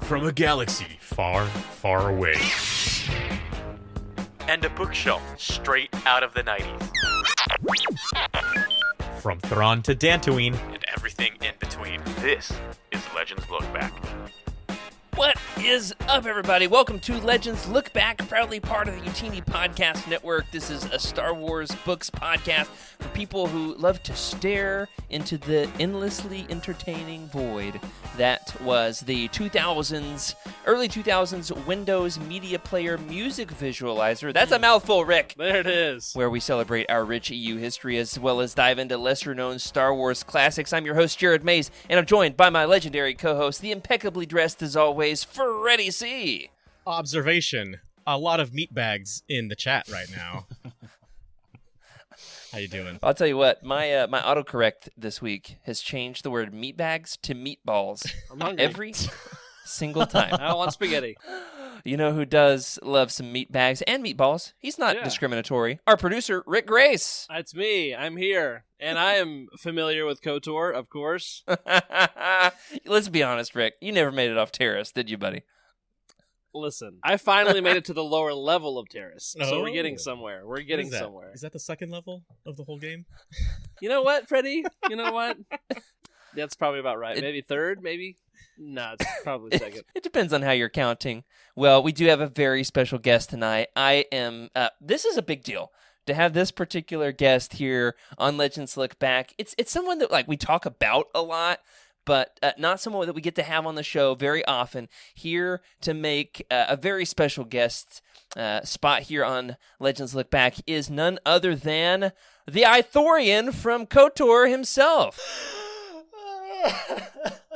from a galaxy far, far away. And a bookshelf straight out of the 90s. From Thrawn to Dantooine. And everything in between. This is Legends Look Back. What is up, everybody? Welcome to Legends Look Back, proudly part of the Youtini Podcast Network. This is a Star Wars books podcast for people who love to stare into the endlessly entertaining void that was the early 2000s Windows Media Player music visualizer. That's a mouthful, Rick. There it is. Where we celebrate our rich EU history as well as dive into lesser-known Star Wars classics. I'm your host, Jared Mays, and I'm joined by my legendary co-host, the impeccably dressed as always, Freddy C. Observation. A lot of meat bags in the chat right now. How you doing? I'll tell you what, my autocorrect this week has changed the word meatbags to meatballs I'm hungry. every single time. I want spaghetti. You know who does love some meatbags and meatballs? He's not discriminatory. Our producer, Rick Grace. That's me. I'm here. And I am familiar with KOTOR, of course. Let's be honest, Rick. You never made it off Terrace, did you, buddy? Listen, I finally made it to the lower level of Terrace. So we're getting Oh. somewhere. We're What getting is that? somewhere. Is that the second level of the whole game? You know what, Freddie? You know what? That's probably about right. Maybe third, maybe? No, it's probably second. It depends on how you're counting. Well, we do have a very special guest tonight. This is a big deal to have this particular guest here on Legends Look Back. It's someone that we talk about a lot, but not someone that we get to have on the show very often. Here to make a very special guest spot here on Legends Look Back is none other than the Ithorian from KOTOR himself.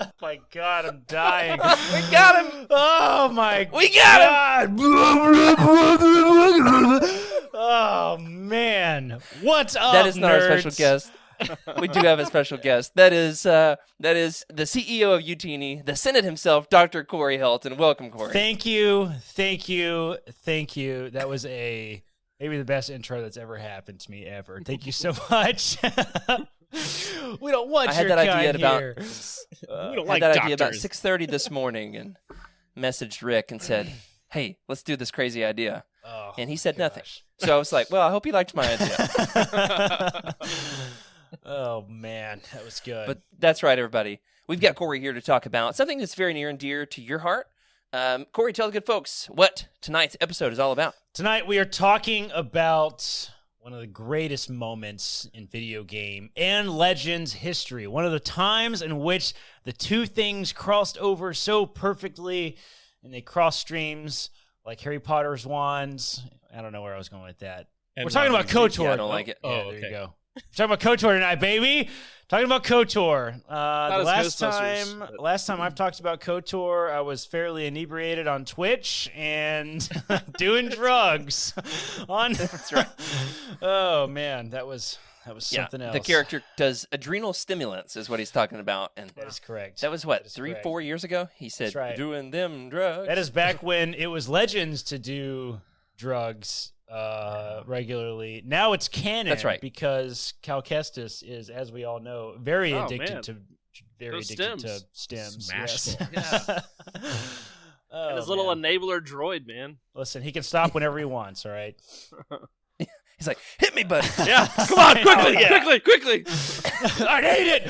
Oh my God, I'm dying. We got him. Oh my We got him. Oh man. What's up, That is not nerds? our special guest. We do have a special guest. That is the CEO of Youtini, the Senate himself, Dr. Corey Helton. Welcome, Corey. Thank you. That was maybe the best intro that's ever happened to me ever. Thank you so much. We don't want I had your that kind idea at about here. We don't I like had that idea about doctors. 6:30 this morning and messaged Rick and said, "Hey, let's do this crazy idea." Oh, And he said nothing. gosh. So I was like, "Well, I hope you liked my idea." Oh man, that was good. But that's right, everybody. We've got Corey here to talk about something that's very near and dear to your heart. Corey, tell the good folks what tonight's episode is all about. Tonight we are talking about one of the greatest moments in video game and Legends history. One of the times in which the two things crossed over so perfectly, and they cross streams like Harry Potter's wands. I don't know where I was going with that. And We're talking about Robin KOTOR. Yeah, I don't like it. Yeah, Oh, there okay. you go. We're talking about KOTOR tonight, baby. Talking about KOTOR. The as last Ghostbusters, time, but- I've talked about KOTOR, I was fairly inebriated on Twitch and doing drugs. That's right. Oh man, that was something else. The character does adrenal stimulants, is what he's talking about, and That is correct. that was what That is 3, correct. 4 years ago. He said, That's right. "Doing them drugs." That is back when it was Legends to do drugs regularly. Now it's canon. That's right. Because Cal Kestis is, as we all know, very Oh, addicted man. to Those stems. Smash Yes. Yeah. Oh, And his little man. enabler droid, man. Listen, he can stop whenever he wants. All right. He's like, "Hit me, buddy." Yeah, come on, quickly, Oh, yeah. quickly. I need it.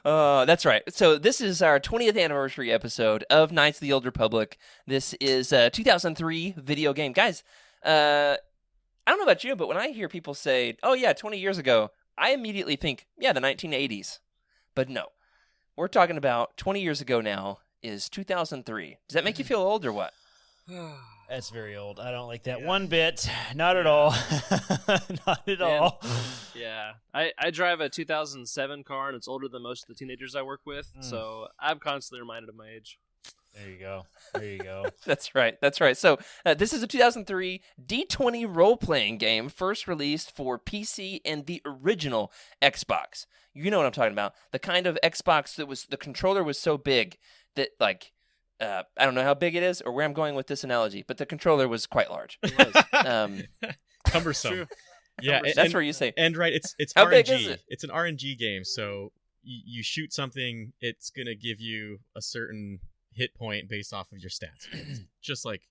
That's right. So this is our 20th anniversary episode of Knights of the Old Republic. This is a 2003 video game. Guys, I don't know about you, but when I hear people say, "Oh yeah, 20 years ago," I immediately think, yeah, the 1980s. But no, we're talking about 20 years ago now is 2003. Does that make you feel old or what? That's very old. I don't like that one bit. Not at all. Not at Man. all. Yeah, I drive a 2007 car, and it's older than most of the teenagers I work with, so I'm constantly reminded of my age. There you go. There you go. That's right. That's right. So this is a 2003 D20 role-playing game, first released for PC and the original Xbox. You know what I'm talking about. The kind of Xbox that was, the controller was so big that, like, I don't know how big it is or where I'm going with this analogy, but the controller was quite large. Cumbersome. True. Yeah, That's where you say. And right, it's How RNG. big is it? It's an RNG game, so you shoot something, it's gonna give you a certain hit point based off of your stats. It's just like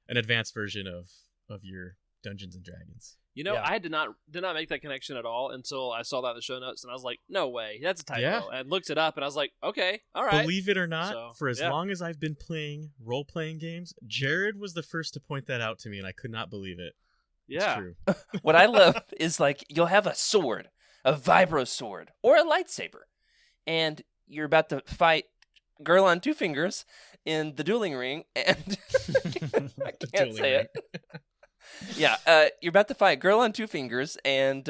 an advanced version of your Dungeons and Dragons. You know, Yeah. I did not make that connection at all until I saw that in the show notes, and I was like, "No way, that's a typo." Yeah. And looked it up, and I was like, "Okay, all right." Believe it or not, So, for as yeah. long as I've been playing role-playing games, Jared was the first to point that out to me, and I could not believe it. Yeah. It's true. What I love is like you'll have a sword, a vibro sword, or a lightsaber, and you're about to fight girl on two fingers in the dueling ring, and I can't Dueling say ring. it. Yeah, you're about to fight girl on two fingers, and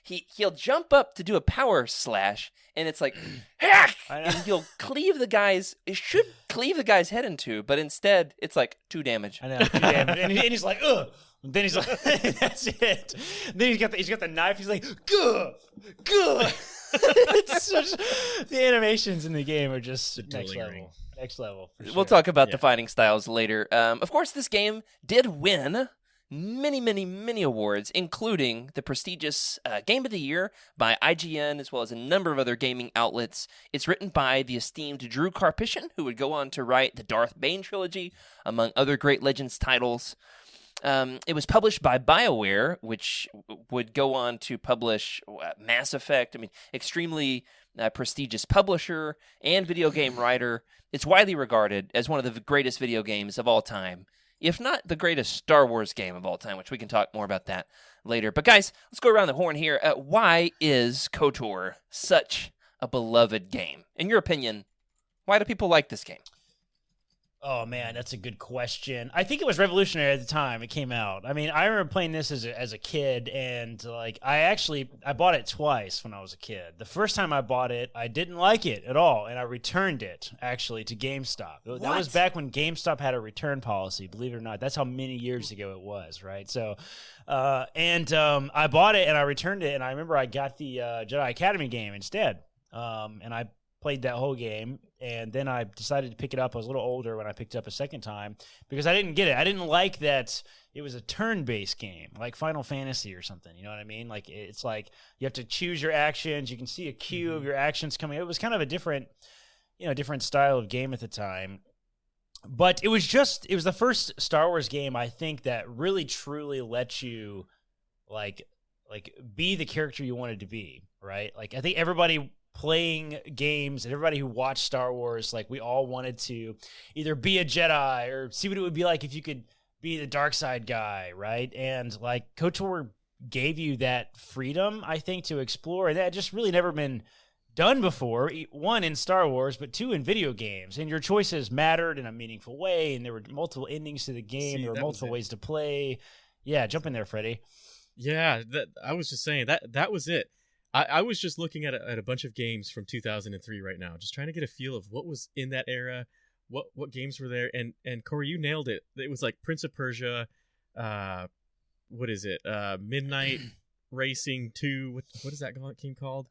he'll jump up to do a power slash, and it's like, hack, I know. and you'll cleave the guy's. It should cleave the guy's head in two, but instead it's like 2 damage. I know. Damn. And he's like, ugh. And then he's like, that's it. Then he's got the knife. He's like, gah, gah. It's such, the animations in the game are just The next dueling level. ring. Next level. For We'll sure. talk about the Yeah. fighting styles later. Of course, this game did win many awards, including the prestigious Game of the Year by IGN, as well as a number of other gaming outlets. It's written by the esteemed Drew Karpyshyn, who would go on to write the Darth Bane trilogy, among other great Legends titles. It was published by BioWare, which would go on to publish Mass Effect. I mean, extremely prestigious publisher and video game writer. It's widely regarded as one of the greatest video games of all time, if not the greatest Star Wars game of all time, which we can talk more about that later. But guys, let's go around the horn here. Why is KOTOR such a beloved game? In your opinion, why do people like this game? Oh man, that's a good question. I think it was revolutionary at the time it came out. I mean, I remember playing this as a kid, and like I bought it twice when I was a kid. The first time I bought it, I didn't like it at all, and I returned it actually to GameStop. That was back when GameStop had a return policy. Believe it or not, that's how many years ago it was, right? So, I bought it and I returned it, and I remember I got the Jedi Academy game instead, and I played that whole game, and then I decided to pick it up. I was a little older when I picked it up a second time because I didn't get it. I didn't like that it was a turn-based game, like Final Fantasy or something. You know what I mean? Like it's like you have to choose your actions. You can see a queue of your actions coming. It was kind of a different style of game at the time. But it was the first Star Wars game I think that really truly let you like be the character you wanted to be, right? Like I think everybody playing games and everybody who watched Star Wars, like we all wanted to either be a Jedi or see what it would be like if you could be the dark side guy, right? And like KOTOR gave you that freedom, I think, to explore, and that had just really never been done before. One, in Star Wars, but two, in video games. And your choices mattered in a meaningful way, and there were multiple endings to the game. There were multiple ways to play. Yeah, jump in there, Freddy. Yeah, I was just saying that was it. I was just looking at a bunch of games from 2003 right now, just trying to get a feel of what was in that era, what games were there, and Corey, you nailed it. It was like Prince of Persia, what is it? Midnight Racing 2. What is that game called?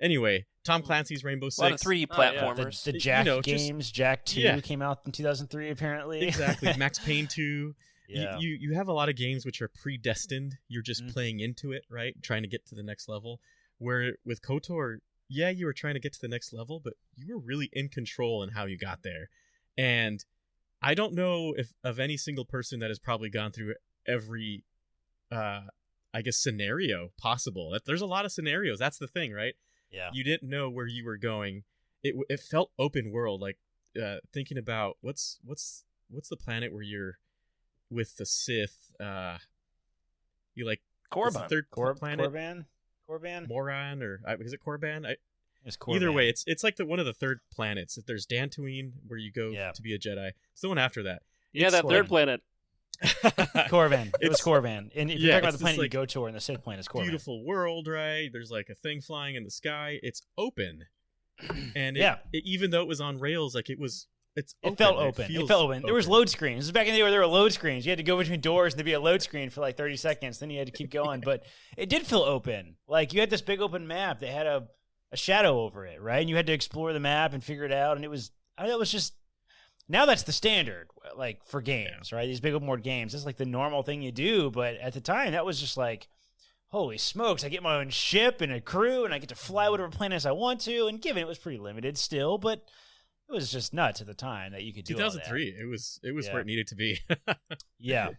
Anyway, Tom Clancy's Rainbow Six. A lot of 3D Oh, yeah. platformers. The Jack just- games, Jack 2 came out in 2003, apparently. Exactly, Max Payne 2. Yeah. You have a lot of games which are predestined. You're just playing into it, right? Trying to get to the next level. Where with KOTOR, yeah, you were trying to get to the next level, but you were really in control in how you got there. And I don't know of any single person that has probably gone through every, I guess, scenario possible. There's a lot of scenarios. That's the thing, right? Yeah. You didn't know where you were going. It felt open world. Like thinking about what's the planet where you're with the Sith. You like what's the Korriban. third planet. Korban? Moran, or is it Korban? It's Korban. Either way, it's like one of the third planets. There's Dantooine, where you go to be a Jedi. It's the one after that. Yeah, It's that third planet. Korban. It was Korban. And if you're talking about it's the planet this, you go to, or in the Sith planet, it's Korban. beautiful world, right? There's like a thing flying in the sky. It's open, and even though it was on rails, like it felt open. feels It felt open. There was load screens. This is back in the day where there were load screens. You had to go between doors and there'd be a load screen for like 30 seconds. Then you had to keep going. But it did feel open. Like you had this big open map that had a shadow over it, right? And you had to explore the map and figure it out. And it was just, now that's the standard, like for games, right? These big open world games. That's like the normal thing you do. But at the time, that was just like, holy smokes, I get my own ship and a crew, and I get to fly whatever planets I want to. And given it was pretty limited still, but it was just nuts at the time that you could do 2003. It was where it needed to be. Yeah.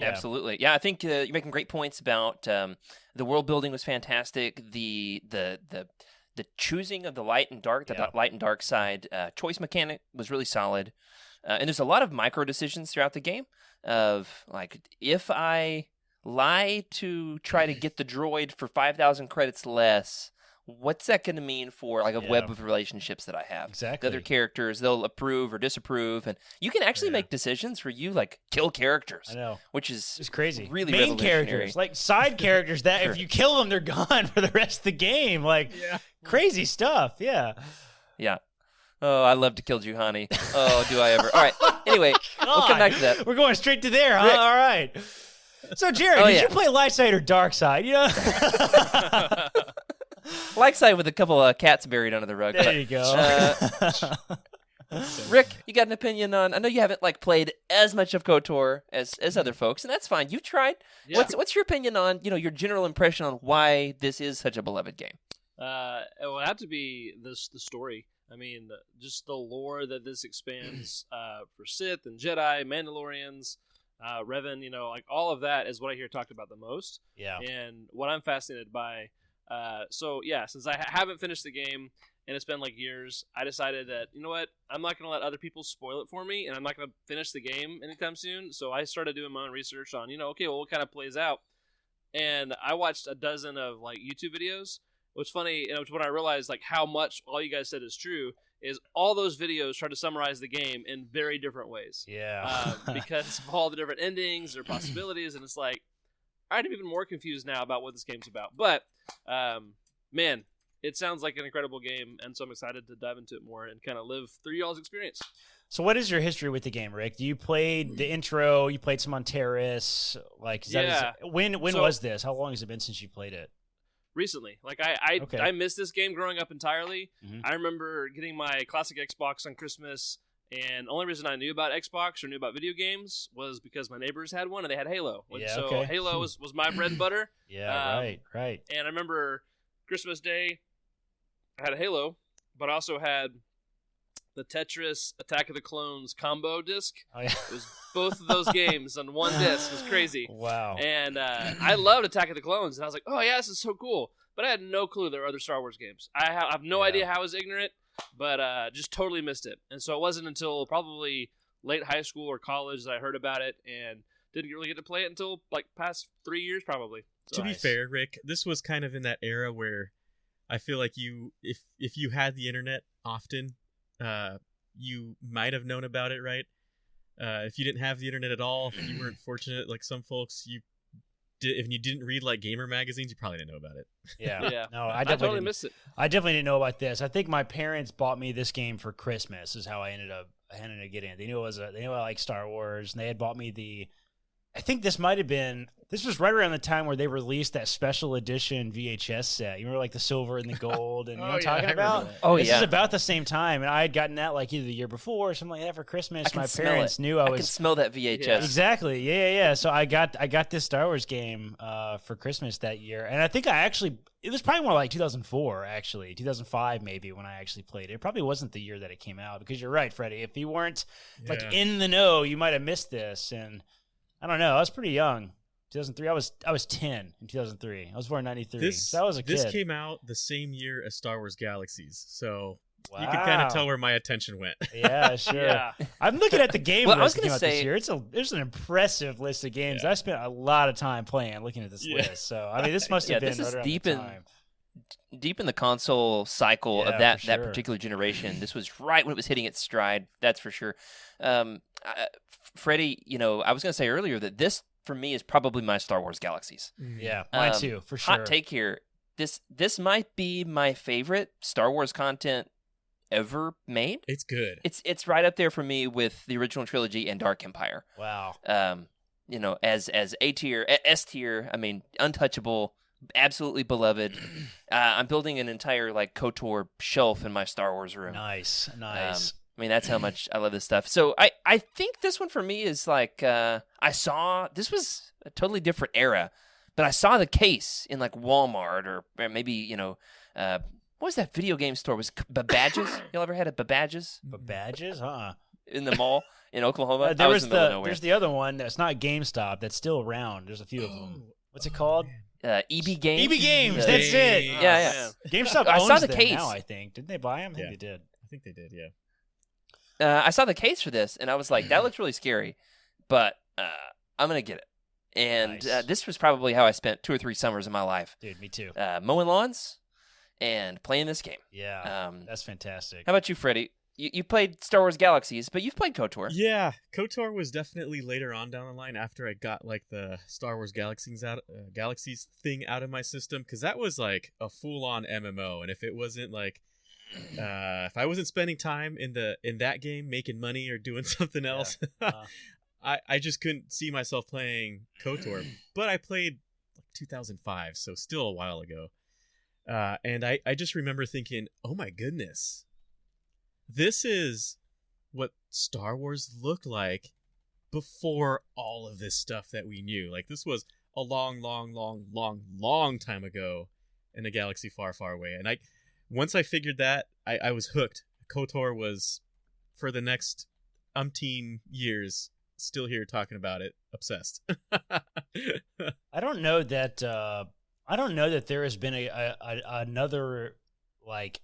Absolutely. Yeah, I think you're making great points about the world building was fantastic. The choosing of the light and dark, the light and dark side choice mechanic was really solid. And there's a lot of micro decisions throughout the game of like, if I lie to try to get the droid for 5,000 credits less, what's that going to mean for like a web of relationships that I have? Exactly. The other characters, they'll approve or disapprove, and you can actually make decisions where you like kill characters. I know, which is it's crazy. Really main revolutionary. characters, like side characters, that if you kill them, they're gone for the rest of the game. Like crazy stuff. Yeah. Yeah. Oh, I love to kill Juhani. Oh, do I ever? All right. Anyway, we'll come back to that. We're going straight to there, huh? Rick. All right. So, Jared, did you play light side or dark side? You know. Light side with a couple of cats buried under the rug. There you go. Rick, you got an opinion on? I know you haven't like played as much of KOTOR as other folks, and that's fine. You tried. Yeah. What's your opinion on your general impression on why this is such a beloved game? It would have to be the story. I mean, just the lore that this expands for Sith and Jedi, Mandalorians, Revan. Like all of that is what I hear talked about the most. Yeah. And what I'm fascinated by. Since I haven't finished the game and it's been like years, I decided that, you know what, I'm not going to let other people spoil it for me, and I'm not going to finish the game anytime soon. So I started doing my own research on, what kind of plays out. And I watched a dozen of like YouTube videos. What's funny, when I realized like how much all you guys said is true, is all those videos try to summarize the game in very different ways. Yeah. Because of all the different endings or possibilities, and it's like, I'm even more confused now about what this game's about. But, man, it sounds like an incredible game, and so I'm excited to dive into it more and kind of live through y'all's experience. So what is your history with the game, Rick? You played the intro, you played some on Terrace. Like, when was this? How long has it been since you played it? Recently. Like, I missed this game growing up entirely. Mm-hmm. I remember getting my classic Xbox on Christmas, and the only reason I knew about Xbox or knew about video games was because my neighbors had one and they had Halo. Halo was my bread and butter. Right. And I remember Christmas Day, I had a Halo, but I also had the Tetris Attack of the Clones combo disc. Oh, yeah. It was both of those games on one disc. It was crazy. Wow. And I loved Attack of the Clones, and I was like, oh, yeah, this is so cool. But I had no clue there were other Star Wars games. I have no idea how I was ignorant. But just totally missed it. And so it wasn't until probably late high school or college that I heard about it and didn't really get to play it until like past 3 years probably. So, to be fair, Rick, this was kind of in that era where I feel like if you had the internet often, you might have known about it, right? If you didn't have the internet at all, if you weren't fortunate like some folks, if you didn't read like gamer magazines, you probably didn't know about it. Yeah. No, I totally missed it. I definitely didn't know about this. I think my parents bought me this game for Christmas. Is how I ended up getting it. They knew I like Star Wars, and they had bought me I think this was right around the time where they released that special edition VHS set. You remember like the silver and the gold, and you know what I'm talking about? This is about the same time, and I had gotten that like either the year before or something like that for Christmas. My parents knew I could smell that VHS. Exactly. Yeah. So I got this Star Wars game for Christmas that year, and I think it was probably more like 2004, actually 2005 maybe when I actually played it. It probably wasn't the year that it came out, because you're right, Freddie. If you weren't like in the know, you might have missed this. And I don't know. I was pretty young. 2003. I was 10 in 2003. I was born in 93. So I was a kid. This came out the same year as Star Wars Galaxies. So you can kind of tell where my attention went. Yeah, sure. Yeah. I'm looking at the game list that came out this year. There's an impressive list of games. I spent a lot of time looking at this list. So I mean, this must have been this is right deep around the time. Deep in the console cycle of that particular generation. This was right when it was hitting its stride. That's for sure. Freddie, I was going to say earlier that this for me is probably my Star Wars Galaxies. Yeah, mine too, for sure. Hot take here. This might be my favorite Star Wars content ever made. It's good. It's right up there for me with the original trilogy and Dark Empire. Wow. As A tier, S tier, I mean, untouchable, absolutely beloved. I'm building an entire like KOTOR shelf in my Star Wars room. Nice. I mean, that's how much I love this stuff. So I think this one for me is like, this was a totally different era but I saw the case in like Walmart or maybe what was that video game store? Was Babadges? Y'all ever had a Babadges? Babadges? In the mall in Oklahoma? There was there's the other one that's not GameStop that's still around. There's a few of them. What's it called? EB Games. EB Games. That's it. Yeah. GameStop I owns saw the them case. now, I think. Didn't they buy them? I think they did. I think they did. Yeah. I saw the case for this, and I was like, that looks really scary, but I'm going to get it. And Nice. this was probably how I spent 2 or 3 summers of my life. Dude, me too. Mowing lawns and playing this game. Yeah, that's fantastic. How about you, Freddie? You played Star Wars Galaxies, but you've played KOTOR. Yeah, KOTOR was definitely later on down the line after I got like the Star Wars Galaxies thing out of my system, because that was like a full-on MMO, and if it wasn't like if I wasn't spending time in that game making money or doing something else, I just couldn't see myself playing KOTOR. But I played like 2005, so still a while ago, and I just remember thinking, oh my goodness. This is what Star Wars looked like before all of this stuff that we knew. Like, this was a long, long, long, long, long time ago in a galaxy far, far away. And once I figured that, I was hooked. KOTOR was, for the next umpteen years, still here talking about it, obsessed. I don't know that there has been another, like,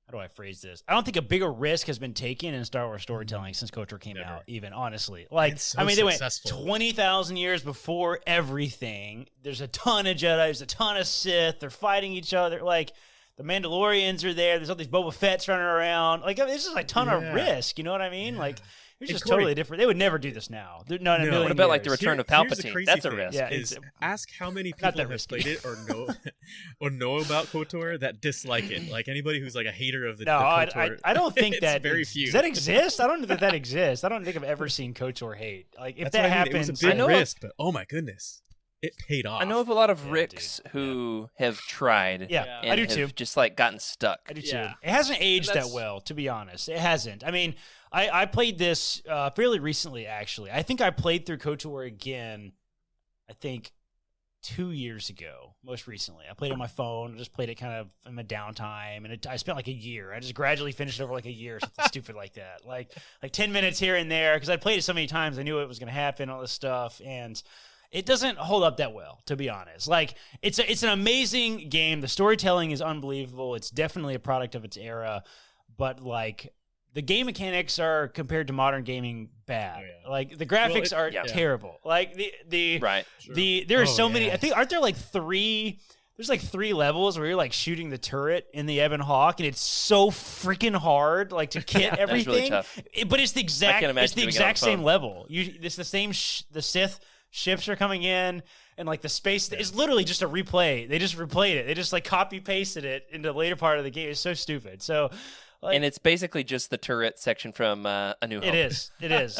how do I phrase this? I don't think a bigger risk has been taken in Star Wars storytelling since KOTOR came out, even, honestly. Like, so they went successful. 20,000 years before everything. There's a ton of Jedi, there's a ton of Sith, they're fighting each other. Like, the Mandalorians are there, there's all these Boba Fett's running around. Like, there's just a ton of risk, you know what I mean? Yeah. Like, it's just totally different. They would never do this now. Not in a million What about years. like the return of Palpatine? That's a risk. Yeah, ask how many people have played it or know about KOTOR that dislike it. Like anybody who's like a hater of the KOTOR. I don't think that very few. Does that exist? I don't know that exists. I don't think I've ever seen KOTOR hate. Like if that happens, it was a big risk, but oh my goodness, it paid off. I know of a lot of Ricks who have tried. Yeah, and I do too. Have just like gotten stuck. I do too. It hasn't aged that well, to be honest. It hasn't. I mean, I played this fairly recently, actually. I think I played through KOTOR again, I think 2 years ago, most recently. I played it on my phone, just played it kind of in my downtime, and I spent like a year. I just gradually finished it over like a year, something stupid like that. Like 10 minutes here and there, because I played it so many times, I knew it was going to happen, all this stuff, and it doesn't hold up that well, to be honest. Like, it's an amazing game. The storytelling is unbelievable. It's definitely a product of its era, but like, the game mechanics are, compared to modern gaming, bad. Oh, yeah. Like the graphics are terrible. Like there are so many. I think aren't there like 3? There's like 3 levels where you're like shooting the turret in the Ebon Hawk, and it's so freaking hard, like to get everything. Really tough. But it's the exact same level. It's the same. The Sith ships are coming in. And like the space, it's literally just a replay. They just replayed it. They just like copy pasted it into the later part of the game. It's so stupid. So. Like, and it's basically just the turret section from A New Hope. It is. It is.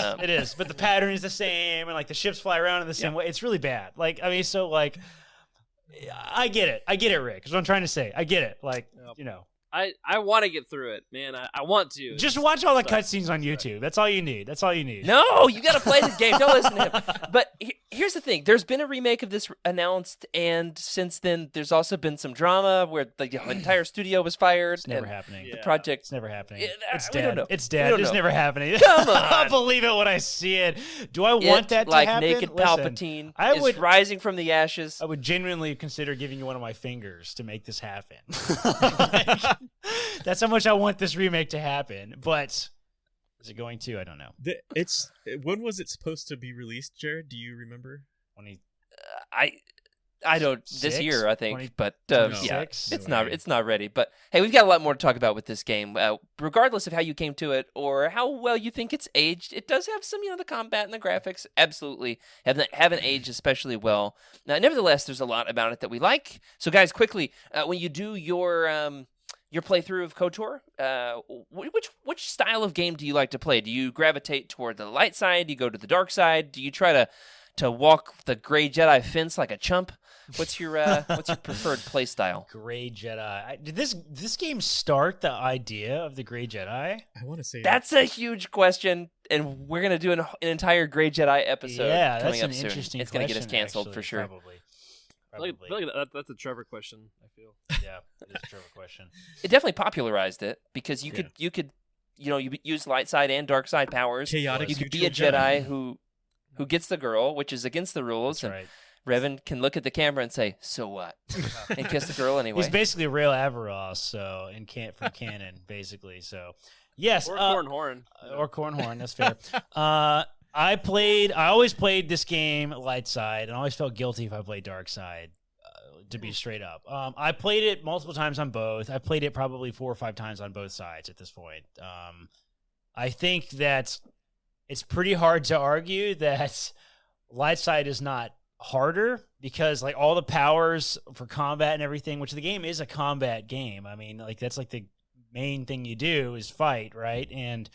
But the pattern is the same, and like the ships fly around in the same way. It's really bad. Like, I mean, so like, I get it, Rick. Is what I'm trying to say. I get it. Like, you know. I want to get through it, man. I want to. Just watch all the cutscenes on YouTube. That's all you need. No, you got to play this game. Don't listen to him. But here's the thing. There's been a remake of this announced, and since then, there's also been some drama where the entire studio was fired. It's never happening. The project. It's never happening. It's We dead. don't know. It's dead. It's never happening. Come on. I'll believe it when I see it. Do I want that to like happen? naked Palpatine Listen, is rising from the ashes. I would genuinely consider giving you one of my fingers to make this happen. That's how much I want this remake to happen, but is it going to? I don't know. When was it supposed to be released, Jared? Do you remember? I don't. This year, I think, but yeah, it's No. not ready. But hey, we've got a lot more to talk about with this game. Regardless of how you came to it or how well you think it's aged, it does have some, the combat and the graphics absolutely haven't aged especially well. Now, nevertheless, there's a lot about it that we like. So, guys, quickly, when you do your playthrough of KOTOR, which style of game do you like to play? Do you gravitate toward the light side? Do you go to the dark side? Do you try to walk the gray Jedi fence like a chump? What's your preferred play style? Gray Jedi. Did this game start the idea of the Gray Jedi? I want to say that's a huge question, and we're gonna do an entire Gray Jedi episode coming up soon. Interesting. It's gonna get us canceled actually, for sure. Probably. Probably. I feel like that's a Trevor question. I feel. Yeah, it is a Trevor question. It definitely popularized it because you could you use light side and dark side powers. Chaotic You could be a neutral Jedi who gets the girl, which is against the rules. That's right. Revan can look at the camera and say, "So what?" and kiss the girl anyway. He's basically a real Averross, so from canon, basically. So, yes, Or Corn Horn. or Cornhorn. That's fair. I always played this game light side, and I always felt guilty if I played dark side. To be straight up, I played it multiple times on both. I played it probably 4 or 5 times on both sides at this point. I think that it's pretty hard to argue that light side is not harder because like all the powers for combat and everything, which the game is a combat game. I mean, like that's like the main thing you do is fight, right? And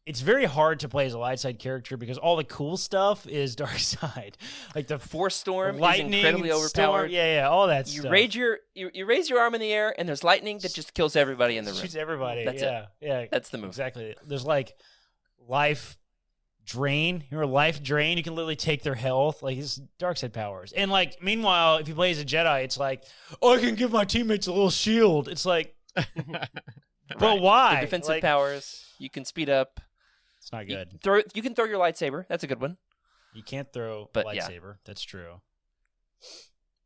it's very hard to play as a light side character because all the cool stuff is dark side. Like the Force Storm lightning, is incredibly overpowered. Yeah, all that You stuff. raise your arm in the air, and there's lightning that just kills everybody in the room. Shoots everybody. That's yeah, yeah. That's the move. Exactly. There's like life drain. You're a life drain. You can literally take their health. Like it's dark side powers. And like meanwhile, if you play as a Jedi, it's like, oh, I can give my teammates a little shield. It's like, but why? The defensive Like, powers. You can speed up. It's not good. You can throw your lightsaber. That's a good one. You can't throw But, yeah. lightsaber. That's true.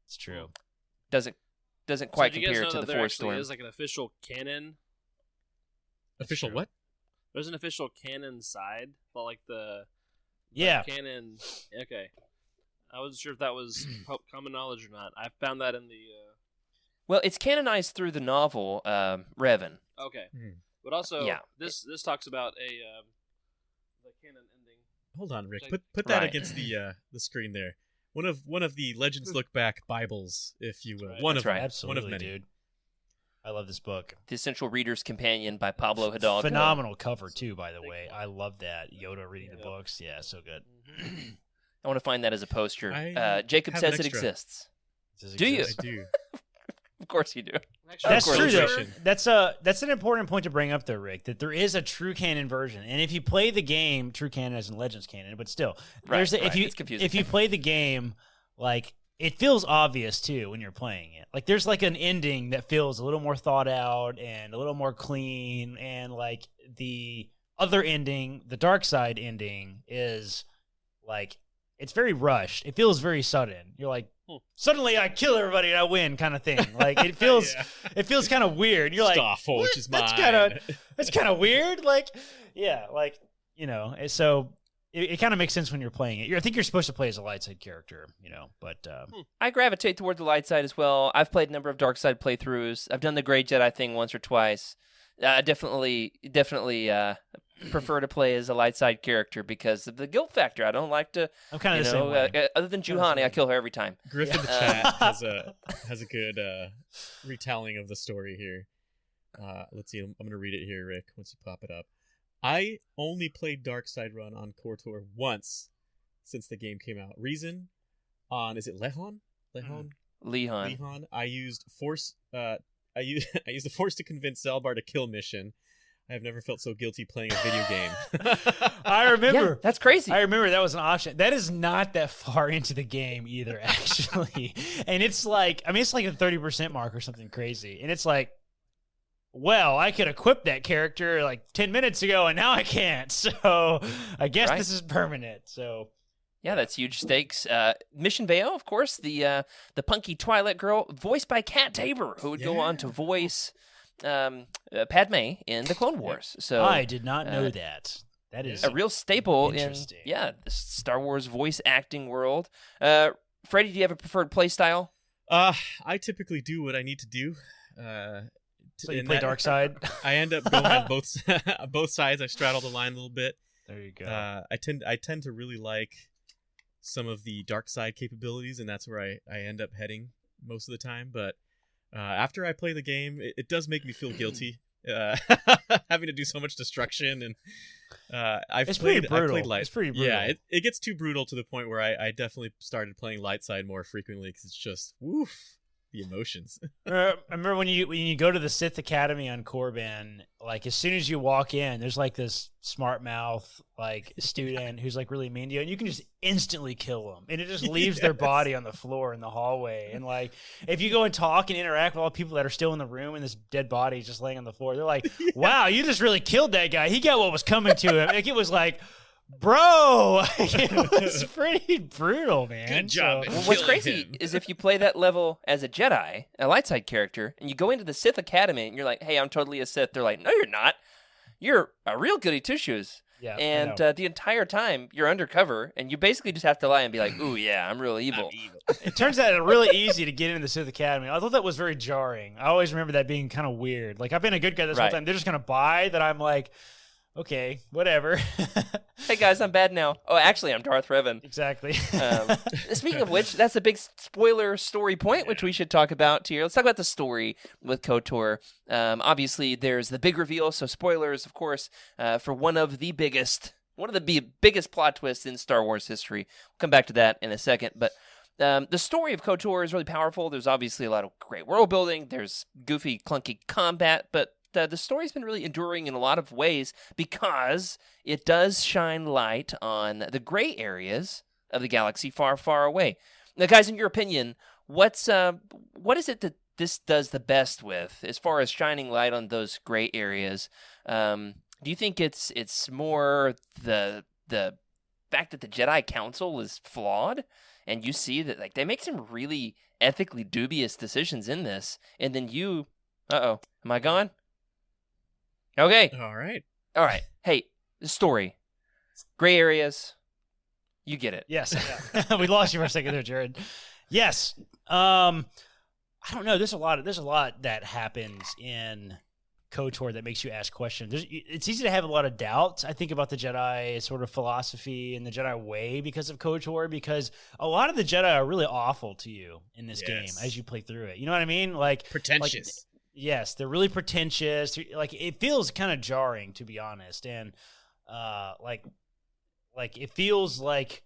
It's true. Doesn't quite so do you guys compare know to that the there Force actually Storm. is like an official canon. Official true. what? There's an official canon side, but like the Yeah. canon. Okay, I wasn't sure if that was common knowledge or not. I found that in the. Well, it's canonized through the novel Revan. Okay, Hmm. but also Yeah. this talks about the canon ending. Hold on, Rick. Like- Put that Right. against the screen there. One of the Legends Look Back Bibles, if you will. Right. One That's of right. them. Absolutely, One of many. dude. I love this book. The Essential Reader's Companion by Pablo Hidalgo. Phenomenal cover too, by the way. I love that Yoda reading the Yeah. books. Yeah, so good. I want to find that as a poster. I Jacob have says an it extra. exists. Does it Do you? I exist? do. Of course you do. Actually, That's course. true, though. Illustration. That's an important point to bring up, though, Rick. That there is a true canon version, and if you play the game, true canon as in Legends canon, but still, Right, if you it's confusing. if you play the game, like it feels obvious too when you're playing it. Like there's like an ending that feels a little more thought out and a little more clean, and like the other ending, the dark side ending, is like it's very rushed. It feels very sudden. You're like, suddenly I kill everybody and I win, kind of thing. Like it feels, Yeah. it feels kind of weird. You're like, Starfall, what? which is That's mine. kind of weird. Like, yeah, like so it kind of makes sense when you're playing it. I think you're supposed to play as a light side character, but I gravitate toward the light side as well. I've played a number of dark side playthroughs. I've done the Grey Jedi thing once or twice. Definitely prefer to play as a light side character because of the guilt factor. I don't like to, I'm kind of the same way. other than Juhani, I kill her every time. Griff in the chat has a good retelling of the story here. Let's see. I'm going to read it here, Rick, once you pop it up. I only played Dark Side Run on KOTOR once since the game came out. Reason on, is it Lehon? Lehon? Lehon. Lehon. I used Force. I used the Force to convince Zelbar to kill mission. I have never felt so guilty playing a video game. I remember. Yeah, that's crazy. I remember that was an option. That is not that far into the game either, actually. And it's like, it's like a 30% mark or something crazy. And it's like, well, I could equip that character like 10 minutes ago, and now I can't. So I guess Right. this is permanent. So Yeah, that's huge stakes. Mission Veo, of course, the punky Twilight girl, voiced by Kat Tabor, who would go on to voice Padme in the Clone Wars. So I did not know that. That is a real staple in Interesting. the Star Wars voice acting world. Freddie, do you have a preferred play style? I typically do what I need to do. So you and play that- Dark Side? I end up going on both sides. I straddle the line a little bit. There you go. I tend to really like some of the dark side capabilities, and that's where I end up heading most of the time. But after I play the game, it does make me feel guilty having to do so much destruction. And It's pretty brutal. I played light. It's pretty brutal. Yeah, it gets too brutal to the point where I definitely started playing light side more frequently because it's just woof. The emotions. I remember when you go to the Sith Academy on Korriban, like as soon as you walk in, there's like this smart mouth like student who's like really mean to you, and you can just instantly kill them, and it just leaves their body on the floor in the hallway. And like if you go and talk and interact with all the people that are still in the room, and this dead body is just laying on the floor, they're like, "Wow, you just really killed that guy. He got what was coming to him." Like it was like, bro, it was pretty brutal, man. Good job. Well, what's crazy is if you play that level as a Jedi, a light side character, and you go into the Sith Academy and you're like, hey, I'm totally a Sith. They're like, no, you're not. You're a real goody two-shoes. Yeah, and the entire time you're undercover, and you basically just have to lie and be like, ooh, yeah, I'm real evil. It turns out really easy to get into the Sith Academy. I thought that was very jarring. I always remember that being kind of weird. Like, I've been a good guy this whole time. They're just going to buy that I'm like, okay, whatever. Hey, guys, I'm bad now. Oh, actually, I'm Darth Revan. Exactly. Speaking of which, that's a big spoiler story point, which we should talk about here. Let's talk about the story with KOTOR. Obviously, there's the big reveal, so spoilers, of course, for one of the biggest plot twists in Star Wars history. We'll come back to that in a second, but the story of KOTOR is really powerful. There's obviously a lot of great world building. There's goofy, clunky combat, but the story's been really enduring in a lot of ways because it does shine light on the gray areas of the galaxy far, far away. Now, guys, in your opinion, what is it that this does the best with as far as shining light on those gray areas? Do you think it's more the fact that the Jedi Council is flawed, and you see that like they make some really ethically dubious decisions in this, and then am I gone? Okay. All right. Hey, the story. Gray areas. You get it. Yes. We lost you for a second there, Jared. Yes. I don't know. There's a lot that happens in KOTOR that makes you ask questions. It's easy to have a lot of doubts, I think, about the Jedi sort of philosophy and the Jedi way because of KOTOR, because a lot of the Jedi are really awful to you in this game as you play through it. You know what I mean? Like pretentious. Yes, they're really pretentious. Like it feels kind of jarring, to be honest, and like it feels like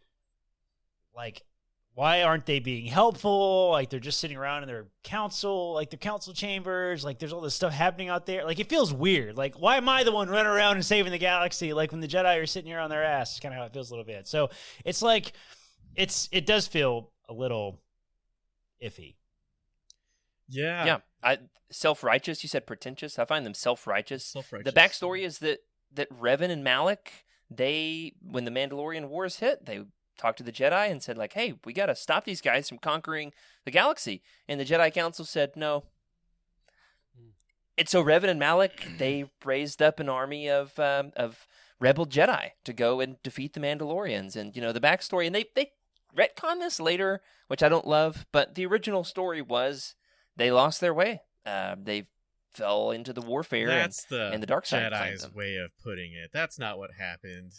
why aren't they being helpful? Like they're just sitting around in their council chambers. Like there's all this stuff happening out there. Like it feels weird. Like why am I the one running around and saving the galaxy? Like when the Jedi are sitting here on their ass. It's kind of how it feels a little bit. So it's like it does feel a little iffy. Yeah. Self-righteous. You said pretentious. I find them self-righteous. The backstory is that Revan and Malak, when the Mandalorian Wars hit, they talked to the Jedi and said, like, hey, we got to stop these guys from conquering the galaxy. And the Jedi Council said no. And so Revan and Malak, they raised up an army of rebel Jedi to go and defeat the Mandalorians. And, the backstory, and they retcon this later, which I don't love, but the original story was they lost their way. They fell into the warfare. That's and the dark side Jedi's way of putting it. That's not what happened.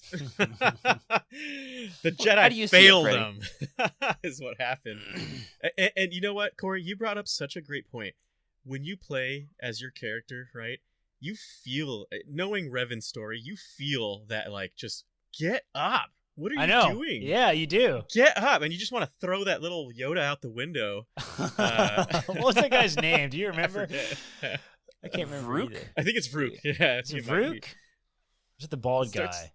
The Jedi failed them is what happened. And you know what, Corey? You brought up such a great point. When you play as your character, right, you feel, knowing Revan's story, you feel that, like, just get up. What are you doing? Yeah, you do. Get up. And you just want to throw that little Yoda out the window. What was that guy's name? Do you remember? I can't remember. Vrook? Either. I think it's Vrook. Yeah. Is it Vrook? Is it the bald guy?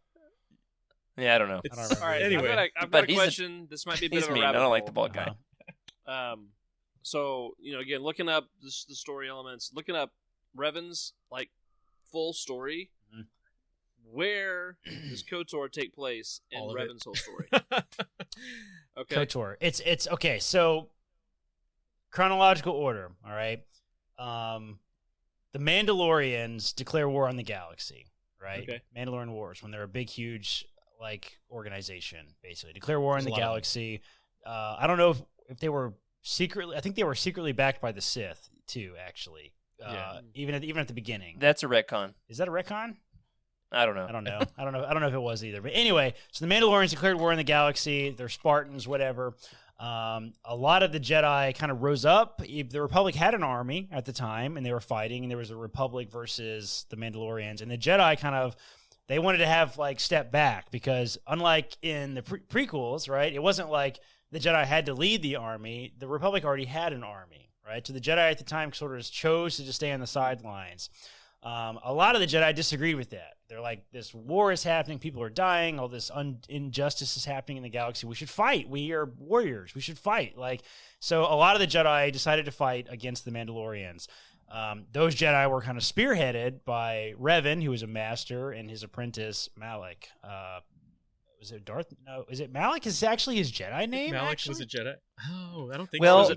Yeah, I don't know. I don't remember. All right, Anyway. I've got a question. This might be a bit He's of a mean. I rabbit don't hole. like the bald guy. So, again, looking up the story elements, looking up Revan's, like, full story, where does KOTOR take place in Revan's whole story? Okay. KOTOR. It's okay, so chronological order, all right? The Mandalorians declare war on the galaxy, right? Okay. Mandalorian Wars, when they're a big, huge, like, organization, basically. Declare war on the galaxy. I don't know if they were secretly, I think they were secretly backed by the Sith, too, actually. Even at the beginning. That's a retcon. Is that a retcon? I don't know. I don't know if it was either. But anyway, so the Mandalorians declared war on the galaxy. They're Spartans, whatever. A lot of the Jedi kind of rose up. The Republic had an army at the time, and they were fighting, and there was a Republic versus the Mandalorians. And the Jedi they wanted to have, like, step back because unlike in the prequels, right, it wasn't like the Jedi had to lead the army. The Republic already had an army, right? So the Jedi at the time sort of chose to just stay on the sidelines. A lot of the Jedi disagreed with that. They're like, this war is happening, people are dying, all this injustice is happening in the galaxy. We should fight. We are warriors. We should fight. Like, so a lot of the Jedi decided to fight against the Mandalorians. Those Jedi were kind of spearheaded by Revan, who was a master, and his apprentice Malik. Was it Darth? No, is it Malik? Is actually his Jedi name? Malik actually? was a Jedi. Oh, I don't think Well, so.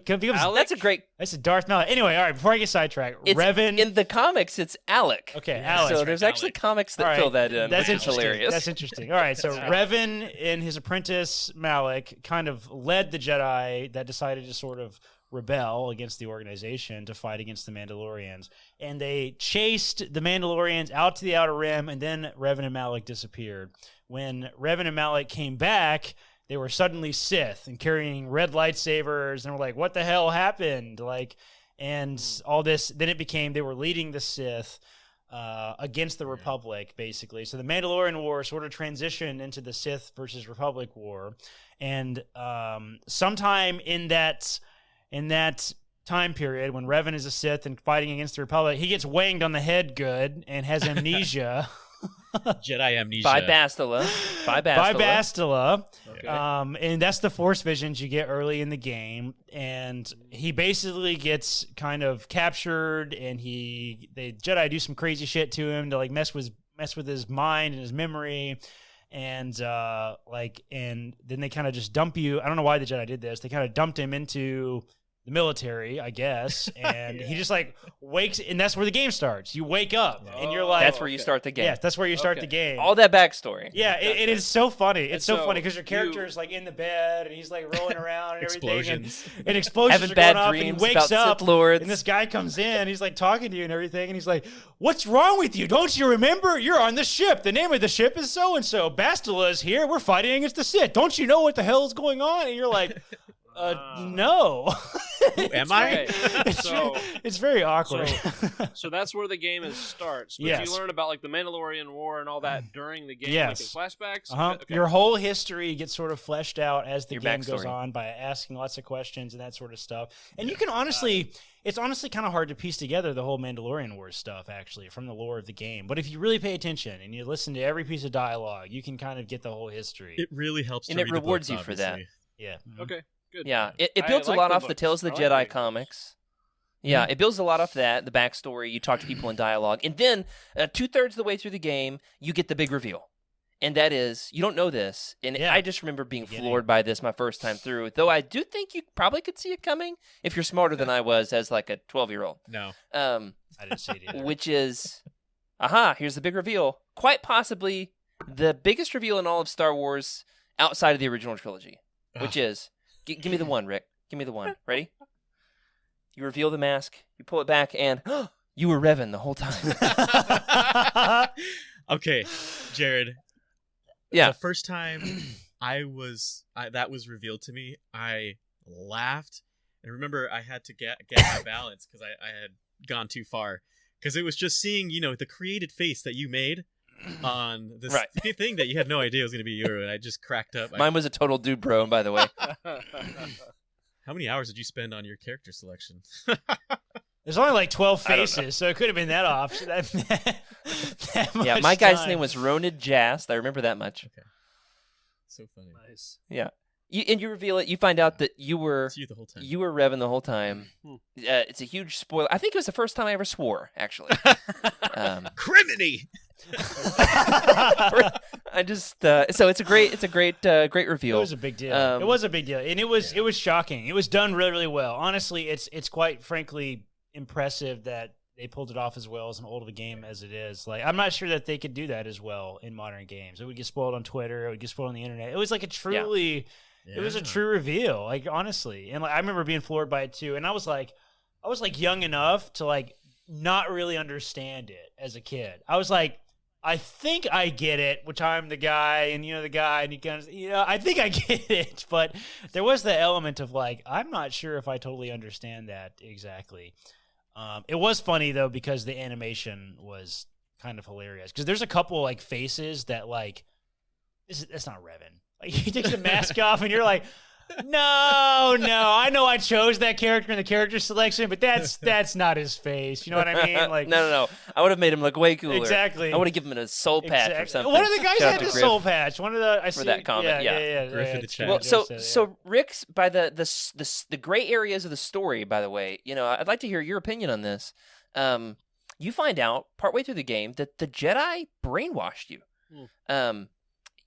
that's a great. That's a Darth Malik. Anyway, all right. Before I get sidetracked, It's, Revan. in the comics, it's Alec. Okay, Yeah. Alex. So right, there's actually Alec. comics that All right, fill that in. That's which is interesting. hilarious. That's interesting. All right, so Revan and his apprentice Malik kind of led the Jedi that decided to sort of rebel against the organization to fight against the Mandalorians. And they chased the Mandalorians out to the Outer Rim, and then Revan and Malik disappeared. When Revan and Malik came back, they were suddenly Sith and carrying red lightsabers, and were like, what the hell happened? Like, and all this, then it became they were leading the Sith against the Republic, basically. So the Mandalorian War sort of transitioned into the Sith versus Republic War. And sometime in that time period, when Revan is a Sith and fighting against the Republic, he gets wanged on the head good and has amnesia. Jedi amnesia. By Bastila. By Bastila. Okay. And that's the Force visions you get early in the game. And he basically gets kind of captured, and the Jedi do some crazy shit to him to like mess with his mind and his memory. And and then they kind of just dump you. I don't know why the Jedi did this. They kind of dumped him into the military, I guess, and he just like wakes, and that's where the game starts. You wake up, and you're like, That's where you start the game. yes, that's where you start the game. All that backstory. Yeah, it is so funny. It's so so funny because your character is like in the bed and he's like rolling around and everything, Explosions. and explosions Having are going bad off, and he dreams wakes about up, Sith Lords. and this guy comes in, he's like talking to you and everything, and he's like, "What's wrong with you? Don't you remember? You're on the ship. The name of the ship is so and so. Bastila is here. We're fighting against the Sith. Don't you know what the hell is going on?" And you're like, no. Who am I? Okay. It's very awkward. So that's where the game starts. But Yes. you learn about like the Mandalorian War and all that during the game, Yes. like in flashbacks. Uh-huh. Okay. Your whole history gets sort of fleshed out as the Your game goes backstory. on by asking lots of questions and that sort of stuff. And you can honestly, it's honestly kind of hard to piece together the whole Mandalorian Wars stuff, actually, from the lore of the game. But if you really pay attention and you listen to every piece of dialogue, you can kind of get the whole history. It really helps to And it read the rewards books, you for that. obviously. Yeah. Okay. Good. Yeah, it I builds a like lot the off the books. Tales of the I like Jedi reading comics. Yeah, it builds a lot off that, the backstory. You talk to people in dialogue. And then 2/3 of the way through the game, you get the big reveal. And that is, you don't know this. And Yeah. I just remember being Beginning. floored by this my first time through. Though I do think you probably could see it coming if you're smarter than I was as like a 12-year-old. No. I didn't see it either. Which is, here's the big reveal. Quite possibly the biggest reveal in all of Star Wars outside of the original trilogy. Which is, give me the one, Rick. Give me the one. Ready? You reveal the mask, you pull it back, and you were Revan the whole time. Okay, Jared. Yeah. The first time that was revealed to me, I laughed. And remember, I had to get my balance because I had gone too far. Because it was just seeing, the created face that you made on this Right. thing that you had no idea was going to be you, and I just cracked up. Mine was a total dude bro, by the way. How many hours did you spend on your character selection? There's only like 12 I don't know. faces, so it could have been that off. Yeah, my guy's name was Ronid Jast. I remember that much. So funny. Nice. Yeah. And you reveal it. You find out that you were It's you the whole time. Revan the whole time. It's a huge spoiler. I think it was the first time I ever swore, actually. Criminy! I just so it's a great reveal. It was a big deal. It was a big deal, and it was shocking. It was done really, really well. Honestly, it's quite frankly impressive that they pulled it off as well as an old of a game as it is. Like, I'm not sure that they could do that as well in modern games. It would get spoiled on Twitter. It would get spoiled on the internet. It was like a truly, it was a true reveal. Like, honestly, and like, I remember being floored by it too. And I was like young enough to like not really understand it as a kid. I was like, I think I get it, which I'm the guy, and the guy, and you kind of, I think I get it, but there was the element of like, I'm not sure if I totally understand that exactly. It was funny though because the animation was kind of hilarious because there's a couple like faces that like, that's not Revan. Like he takes the mask off, and you're like, No. I know I chose that character in the character selection, but that's not his face. You know what I mean? Like, no. I would have made him look way cooler. Exactly. I would have given him a soul patch or something. One of the guys Shout out had to the Griff soul patch. One of the for that comment. Yeah. Griff in the chat. Well, so Rick's by the gray areas of the story. By the way, I'd like to hear your opinion on this. You find out partway through the game that the Jedi brainwashed you.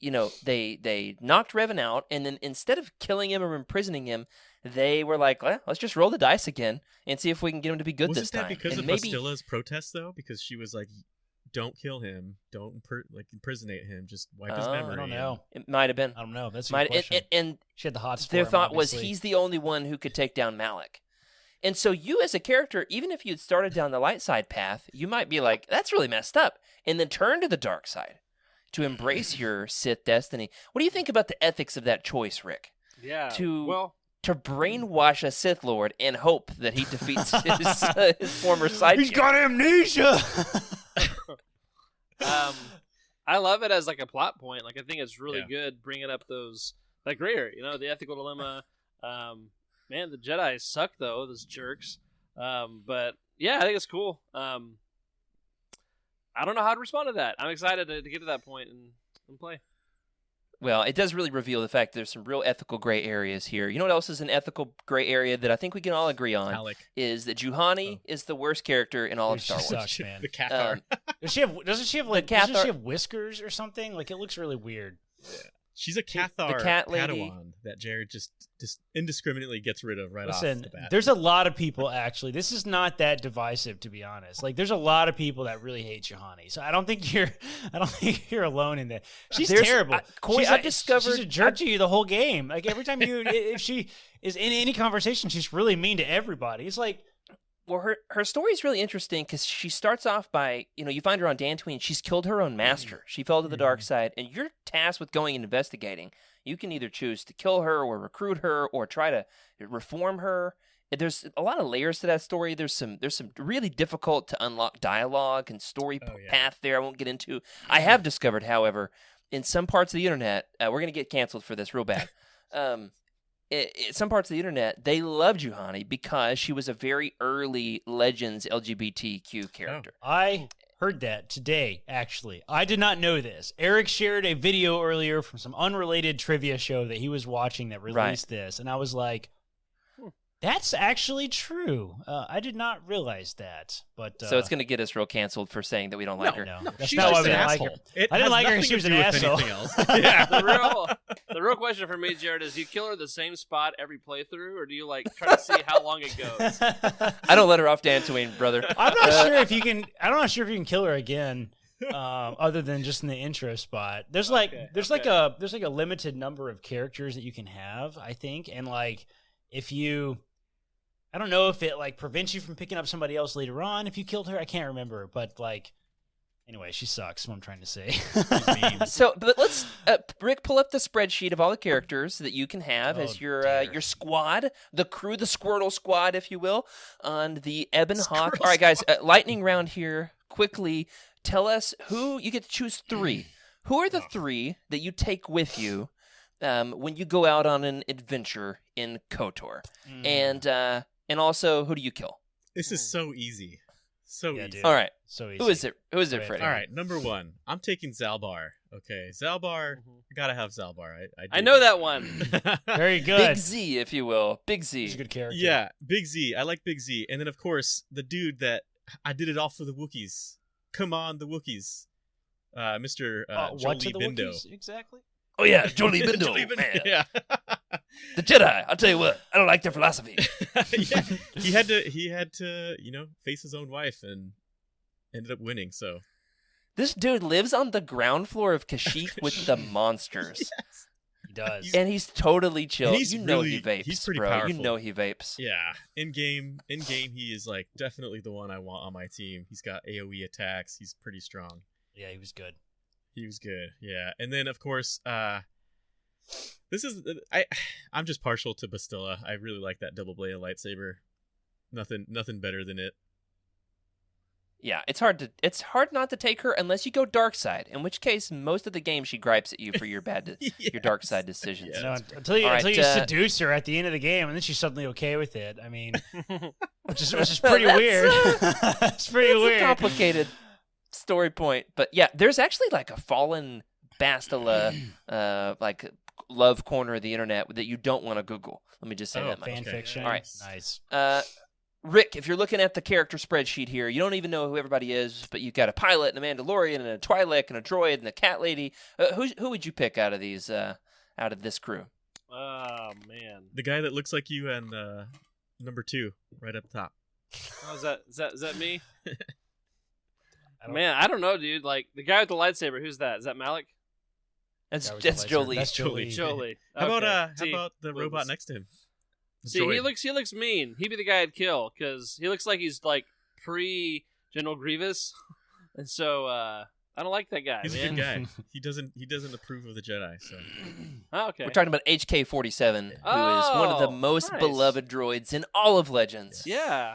They knocked Revan out, and then instead of killing him or imprisoning him, they were like, well, let's just roll the dice again and see if we can get him to be good this time. Wasn't that because and of Bastilla's protest, though? Because she was like, don't kill him, don't imprisonate him, just wipe his memory. I don't know. It might have been. I don't know. That's a good question. And she had the hots for their him, thought was obviously. he's the only one who could take down Malik. And so you as a character, even if you'd started down the light side path, you might be like, that's really messed up, and then turn to the dark side to embrace your Sith destiny. What do you think about the ethics of that choice, Rick? Yeah. To brainwash a Sith Lord and hope that he defeats his former sidekick. He's got amnesia. I love it as like a plot point. Like I think it's really good bringing up those like gray area, the ethical dilemma. Man, the Jedi suck though, those jerks. But yeah, I think it's cool. I don't know how to respond to that. I'm excited to get to that point and play. Well, it does really reveal the fact there's some real ethical gray areas here. You know what else is an ethical gray area that I think we can all agree on? Alec. Is that Juhani is the worst character in all of Star Wars. Sucks, man. The Cathar. Doesn't she have whiskers or something? Like it looks really weird. Yeah. She's a Cathar the cat lady. Padawan that Jared just indiscriminately gets rid of off the bat. There's a lot of people actually. This is not that divisive, to be honest. Like there's a lot of people that really hate Juhani. So I don't think you're alone in that. She's terrible. She's a jerk to you the whole game. Like every time if she is in any conversation, she's really mean to everybody. It's like. Well, her story is really interesting because she starts off by, you find her on Dantooine. She's killed her own master. She fell to the dark side, and you're tasked with going and investigating. You can either choose to kill her or recruit her or try to reform her. There's a lot of layers to that story. There's some really difficult to unlock dialogue and story path there I won't get into. I have discovered, however, in some parts of the internet, we're going to get canceled for this real bad. Some parts of the internet, they love Juhani because she was a very early Legends LGBTQ character. I heard that today, actually. I did not know this. Eric shared a video earlier from some unrelated trivia show that he was watching that released this, and I was like, that's actually true. I did not realize that. But so it's going to get us real canceled for saying that we don't like her. No, that's not why we didn't like her. I didn't like her because she was an asshole. Yeah. The real question for me, Jared, is do you kill her the same spot every playthrough, or do you try to see how long it goes? I don't let her off Dantooine, brother. I'm not sure if you can. I'm not sure if you can kill her again. Other than just in the intro spot, there's like a limited number of characters that you can have, I think, and if you. I don't know if it prevents you from picking up somebody else later on if you killed her. I can't remember, but anyway, she sucks. What I'm trying to say. But let's Rick pull up the spreadsheet of all the characters that you can have as your squad, the crew, the Squirtle squad, if you will, on the Ebon Hawk. All right, guys, lightning round here. Quickly, tell us who you get to choose 3. Who are the 3 that you take with you when you go out on an adventure in KOTOR, and also, who do you kill? This is so easy. So easy. Dude. All right. So easy. Who is it, Freddy? All right, number 1. I'm taking Zalbar. Okay, Zalbar. I gotta have Zalbar. I know that one. Very good. Big Z, if you will. Big Z. He's a good character. Yeah, Big Z. I like Big Z. And then, of course, the dude that I did it all for the Wookiees. Come on, the Wookiees. Mr. What to Jolie the Bindo. Wookiees, exactly? Oh, yeah, Jolie Bindo. Man. Yeah. The Jedi, I'll tell you what, I don't like their philosophy. Yeah, he had to, face his own wife and ended up winning. So this dude lives on the ground floor of Kashyyyk with the monsters. Yes. He does, and he's totally chill. And he's he really, vapes. He's pretty bro. powerful. You know he vapes. Yeah, in game, he is definitely the one I want on my team. He's got AOE attacks. He's pretty strong. Yeah, he was good. He was good. Yeah, and then of course, I'm just partial to Bastilla. I really like that double bladed lightsaber. Nothing better than it. Yeah, it's hard not to take her unless you go dark side. In which case, most of the game she gripes at you for your your dark side decisions. Yeah. No, until you All right, seduce her at the end of the game, and then she's suddenly okay with it. I mean, which is pretty weird. It's pretty It's weird. a complicated story point, but yeah, there's actually like a fallen Bastila, like love corner of the internet that you don't want to Google. Let me just say that much. Fan fiction. All right. Nice. Rick, if you're looking at the character spreadsheet here, you don't even know who everybody is, but you've got a pilot and a Mandalorian and a Twi'lek and a droid and a cat lady. Who would you pick out of these out of this crew? Oh man, The guy that looks like you and number 2 right up top. oh, is that me? Man, I don't know, dude. Like the guy with the lightsaber. Who's that? Is that Malik? That's That was the Jolie. That's Jolie. Jolie. How Okay. about See, the robot next to him? The See, droid. he looks mean. He'd be the guy I'd kill because he looks like he's like pre General Grievous, and so I don't like that guy. He's a man. good guy. He doesn't approve of the Jedi. So Oh, okay. We're talking about HK-47, who is one of the Oh, most nice. beloved droids in all of Legends. Yeah.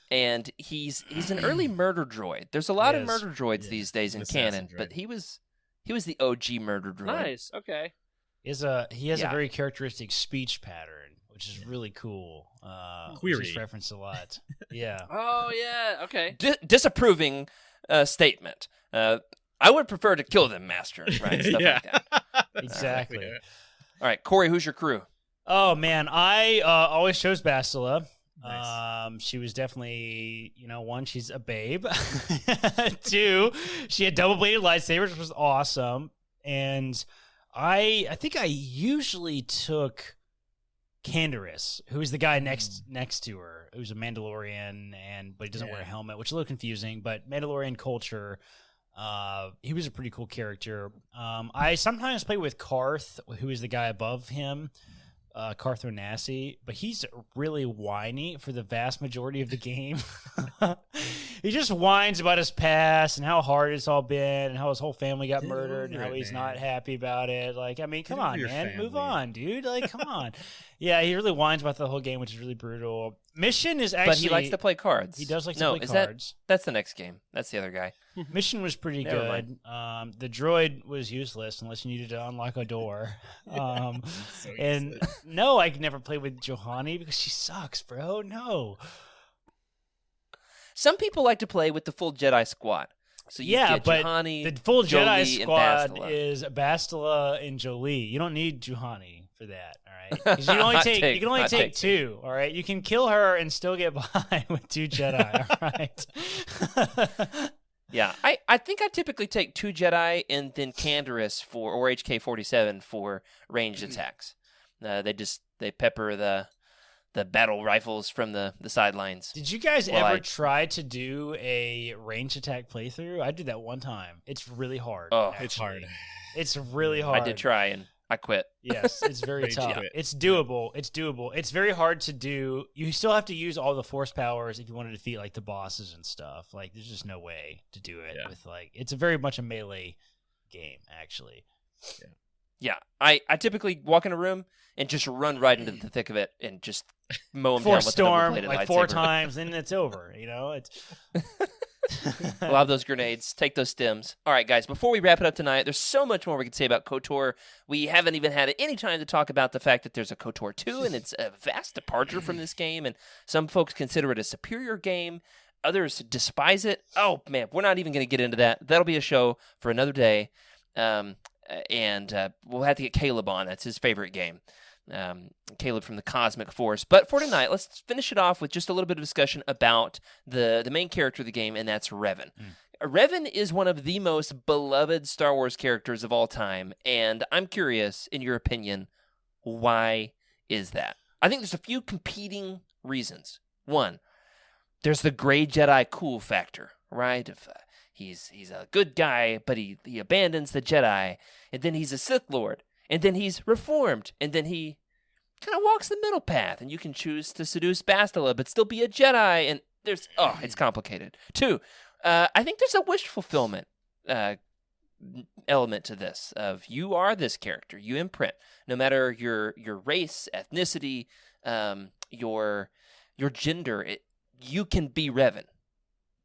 And he's an early murder droid. There's a lot of Yes. murder droids Yeah, these days in an assassin canon, droid. but he was the OG murder droid. Nice. Okay. He has a Yeah. very characteristic speech pattern, which is really cool. Which Query. is referenced a lot. Yeah. Oh yeah. Okay. Disapproving statement. I would prefer to kill them, Master. Right? Stuff yeah, like that. That's Exactly. it. All right, Corey, who's your crew? Oh man, I always chose Bastila. Nice. She was definitely, one, she's a babe. 2, she had double-bladed lightsabers, which was awesome. And I think I usually took Canderous, who is the guy next to her, who's a Mandalorian, but he doesn't wear a helmet, which is a little confusing. But Mandalorian culture, he was a pretty cool character. I sometimes play with Karth, who is the guy above him. Carth Onassi, but he's really whiny for the vast majority of the game. He just whines about his past and how hard it's all been and how his whole family got Get murdered and over how it, he's man. not happy about it. Like, I mean, come over on, your man. Move family. on, dude. Like, come on. Yeah, he really whines about the whole game, which is really brutal. Mission is actually... But he likes to play cards. He does like to no, play is cards. That's the next game. That's the other guy. Mission was pretty Never good. The droid was useless unless you needed to unlock a door. So And useless. no, I could never play with Johanny because she sucks, bro. No. Some people like to play with the full Jedi squad. So you Yeah, get but Juhani, the full Jolie, Jedi and squad Bastila. is Bastila and Jolie. You don't need Juhani for that, all right? 'Cause you can only Hot take take, you can only hot take take. 2, all right? You can kill her and still get by with 2 Jedi, all right? Yeah, I think I typically take 2 Jedi and then Canderous or HK-47 for ranged attacks. They pepper the battle rifles from the sidelines. Did you guys Well, ever I- try to do a range attack playthrough? I did that one time. It's really hard. Oh, It's hard. It's really hard. I did try and I quit. Yes, it's very Rage tough. quit. It's doable. It's doable. It's very hard to do. You still have to use all the force powers if you want to defeat like the bosses and stuff. Like, there's just no way to do it Yeah. with like. It's a very much a melee game, actually. Yeah, I typically walk in a room and just run right into the thick of it and just mow them down Force with storm the double-bladed like 4 lightsaber. times, then it's over. It's. We'll have those grenades. Take those stems. All right, guys, before we wrap it up tonight, there's so much more we could say about KOTOR. We haven't even had any time to talk about the fact that there's a KOTOR 2, and it's a vast departure from this game, and some folks consider it a superior game. Others despise it. Oh, man, we're not even going to get into that. That'll be a show for another day. And we'll have to get Caleb on. That's his favorite game. Caleb from the Cosmic Force. But for tonight, let's finish it off with just a little bit of discussion about the main character of the game, and that's Revan. Revan is one of the most beloved Star Wars characters of all time, and I'm curious, in your opinion, why is that? I think there's a few competing reasons. One, there's the gray Jedi cool factor, right? If, he's a good guy, but he abandons the Jedi, and then he's a Sith Lord, and then he's reformed, and then he kind of walks the middle path, and you can choose to seduce Bastila, but still be a Jedi, and it's complicated. Two, I think there's a wish fulfillment element to this, of you are this character, you imprint, no matter your race, ethnicity, your gender, you can be Revan.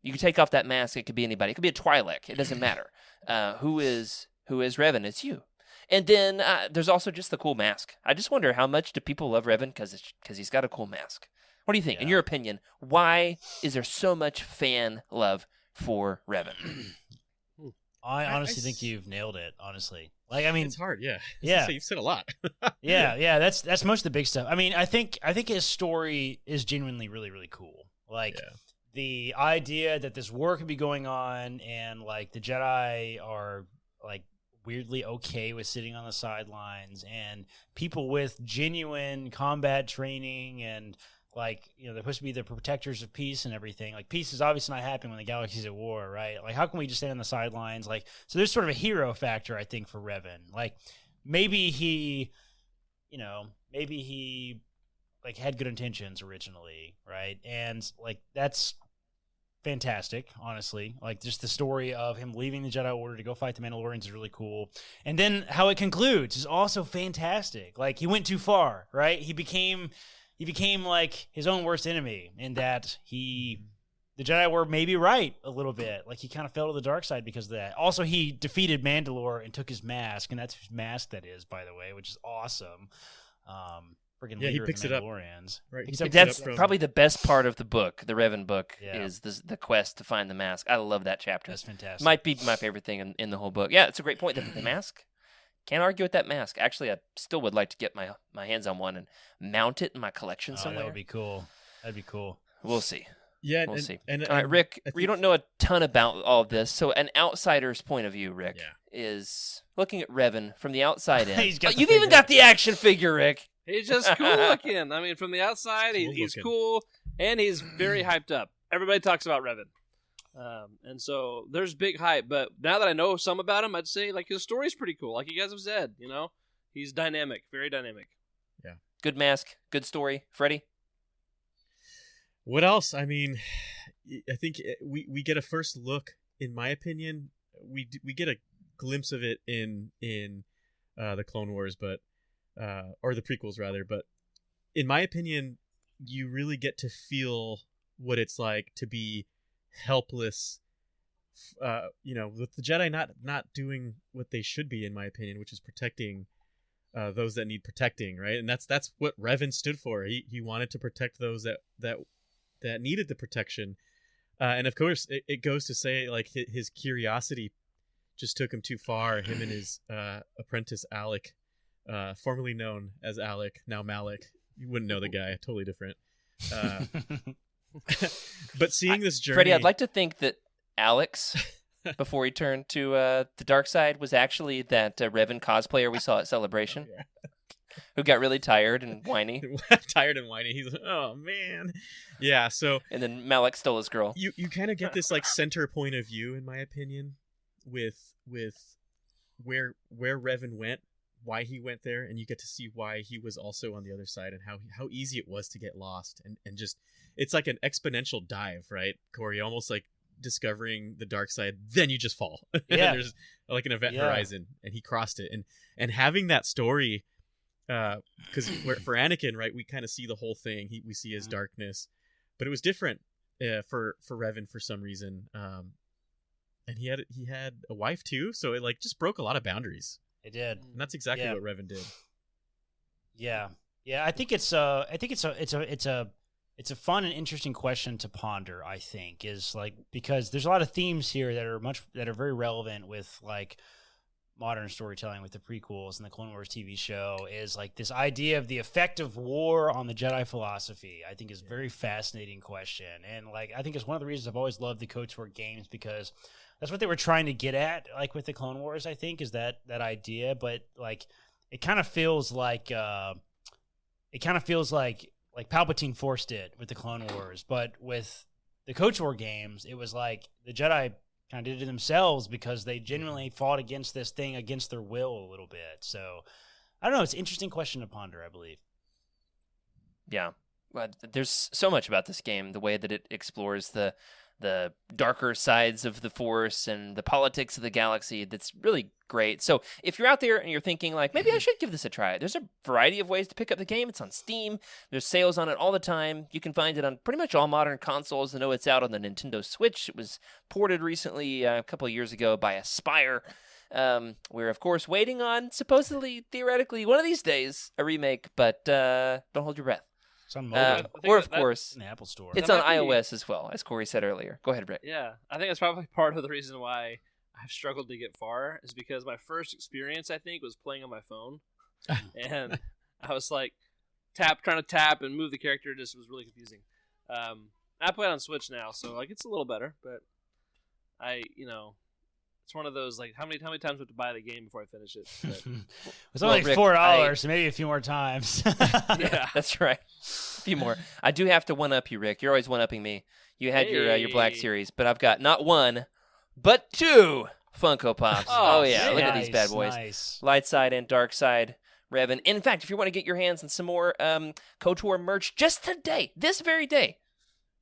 You can take off that mask. It could be anybody. It could be a Twi'lek. It doesn't matter. Who is Revan? It's you. And then there's also just the cool mask. I just wonder how much do people love Revan because he's got a cool mask. What do you think? In your opinion, why is there so much fan love for Revan? I honestly think you've nailed it. Honestly, like I mean, it's hard. Yeah, yeah. You've said a lot. yeah. That's most of the big stuff. I mean, I think his story is genuinely really really cool. Like the idea that this war could be going on, and like the Jedi are like weirdly okay with sitting on the sidelines, and people with genuine combat training and. Like, you know, they're supposed to be the protectors of peace and everything. Like, peace is obviously not happening when the galaxy's at war, right? Like, how can we just stay on the sidelines? Like, so there's sort of a hero factor, I think, for Revan. Like, maybe he, like, had good intentions originally, right? And, like, that's fantastic, honestly. Like, just the story of him leaving the Jedi Order to go fight the Mandalorians is really cool. And then how it concludes is also fantastic. Like, he went too far, right? He became like his own worst enemy in that the Jedi were maybe right a little bit. Like he kind of fell to the dark side because of that. Also, he defeated Mandalore and took his mask, and that's whose mask that is, by the way, which is awesome. Freaking leader he picks of the it up. Mandalorians. Right. That's probably the best part of the book, the Revan book, is the quest to find the mask. I love that chapter. That's fantastic. Might be my favorite thing in the whole book. Yeah, it's a great point. The mask. Can't argue with that mask. Actually, I still would like to get my hands on one and mount it in my collection somewhere. That would be cool. That'd be cool. We'll see. Yeah, we'll see. And, all right, Rick, you don't know a ton about all of this, so an outsider's point of view, Rick, is looking at Revan from the outside in. You've even got the action figure, Rick. He's just cool looking. I mean, from the outside, he's cool, and he's very hyped up. Everybody talks about Revan. And so there's big hype, but now that I know some about him, I'd say like his story's pretty cool. Like you guys have said, he's dynamic, very dynamic. Yeah. Good mask, good story. Freddy? What else? I mean, I think we get a first look, in my opinion, we get a glimpse of it in the Clone Wars, but or the prequels rather, but in my opinion, you really get to feel what it's like to be helpless, with the Jedi not doing what they should be, in my opinion, which is protecting those that need protecting, right? And that's what Revan stood for. He wanted to protect those that needed the protection, and of course it goes to say like his curiosity just took him too far. Him and his apprentice Alec, formerly known as Alec, now Malik. You wouldn't know the guy, totally different. But seeing this journey, Freddie, I'd like to think that Alex, before he turned to the dark side, was actually that Revan cosplayer we saw at Celebration, who got really tired and whiny. He's like, oh man, yeah. So and then Malik stole his girl. You kind of get this like center point of view, in my opinion, with where Revan went, why he went there, and you get to see why he was also on the other side and how easy it was to get lost and just it's like an exponential dive, right, Corey? Almost like discovering the dark side, then you just fall. Yeah. There's like an event horizon, and he crossed it, and having that story, because for Anakin, right, we kind of see the whole thing. We see his darkness, but it was different for Revan for some reason. And he had a wife too, so it like just broke a lot of boundaries. It did, and that's exactly what Revan did. Yeah. I think it's a fun and interesting question to ponder. I think is like because there's a lot of themes here that are very relevant with like modern storytelling with the prequels and the Clone Wars TV show. Is like this idea of the effect of war on the Jedi philosophy. I think is a very fascinating question, and like I think it's one of the reasons I've always loved the KOTOR games because that's what they were trying to get at, like with the Clone Wars. I think is that idea, but like it kind of feels like Palpatine forced it with the Clone Wars, but with the KOTOR games, it was like the Jedi kind of did it themselves because they genuinely fought against this thing against their will a little bit. So I don't know. It's an interesting question to ponder, I believe. Yeah. Well, there's so much about this game, the way that it explores the the darker sides of the Force and the politics of the galaxy. That's really great. So if you're out there and you're thinking like, maybe I should give this a try, there's a variety of ways to pick up the game. It's on Steam. There's sales on it all the time. You can find it on pretty much all modern consoles. I know it's out on the Nintendo Switch. It was ported recently a couple of years ago by Aspire. We're, of course, waiting on, supposedly, theoretically, one of these days, a remake, but don't hold your breath. It's on mobile. Or, of course, in the Apple Store. it's on iOS as well, as Corey said earlier. Go ahead, Brett. Yeah, I think that's probably part of the reason why I've struggled to get far, is because my first experience, I think, was playing on my phone. And I was like, trying to tap and move the character, just was really confusing. I play it on Switch now, so like it's a little better, but it's one of those, like, how many times do I have to buy the game before I finish it? But, It's only Rick, $4, so maybe a few more times. yeah. That's right. A few more. I do have to one-up you, Rick. You're always one-upping me. You had your Black Hey. Series, but I've got not one, but two Funko Pops. Oh, Yeah. Look at these bad Nice, boys. nice. Light side and dark side. Revan. In fact, if you want to get your hands on some more KOTOR merch just today, this very day,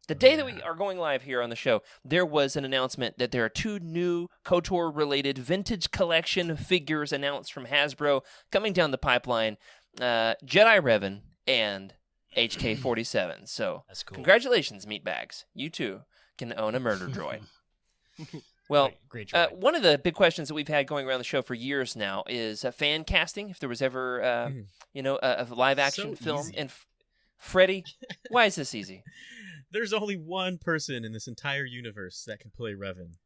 the day that we are going live here on the show, there was an announcement that there are 2 new KOTOR-related vintage collection figures announced from Hasbro coming down the pipeline, Jedi Revan and HK-47. So That's cool. congratulations, meatbags. You too can own a murder droid. Well, Great try. one of the big questions that we've had going around the show for years now is fan casting. If there was ever, a live-action So film. easy. And Freddy, why is this easy? There's only one person in this entire universe that can play Revan.